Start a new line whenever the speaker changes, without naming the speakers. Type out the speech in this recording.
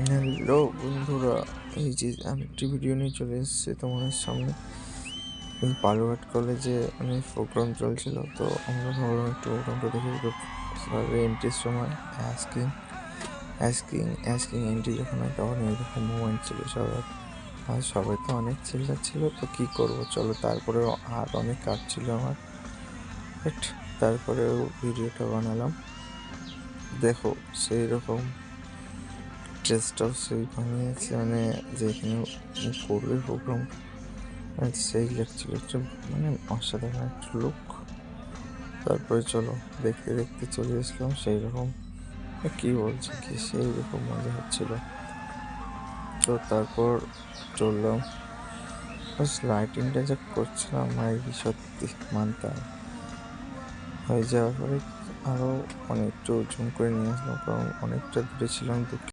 Hello বন্ধুরা, এই যে আমি একটি ভিডিও নিয়ে চলে এসেছি তোমাদের সামনে। এই বালুরঘাট কলেজে অনেক প্রোগ্রাম চলছিল, তো আমরা ভাবলাম একটু প্রোগ্রামটা দেখে দিল। স্যারের এন্ট্রির সময় অ্যাস্কিং অ্যাস্কিং অ্যাস্কিং এন্ট্রি যখন হয় তখন এইরকম মুভমেন্ট ছিল সবার। আর সবাই তো অনেক চিল্লাচ্ছিল, তো কী করবো চলো। তারপরেও হাত অনেক কাঁপছিল আমার, বাট তারপরেও ভিডিওটা বানালাম। দেখো সেই রকম ড্রেসটাও সেই বানিয়েছে, মানে যেখানে করবে প্রোগ্রামটা, মানে সেই লাগছিল একটা, মানে অসাধারণ একটা লুক। তারপরে চলো দেখতে দেখতে চলে আসলাম সেই রকম, কি বলছে কি সেই রকম মজা হচ্ছিল। তো তারপর চললাম, বাস লাইটিংটা যা করছিলাম মাইরি সত্যি মানতে হবে। হয়ে যাওয়ার পরে আরও অনেকটা জুম করে নিয়ে আসলাম, কারণ অনেকটা দূরে ছিলাম তো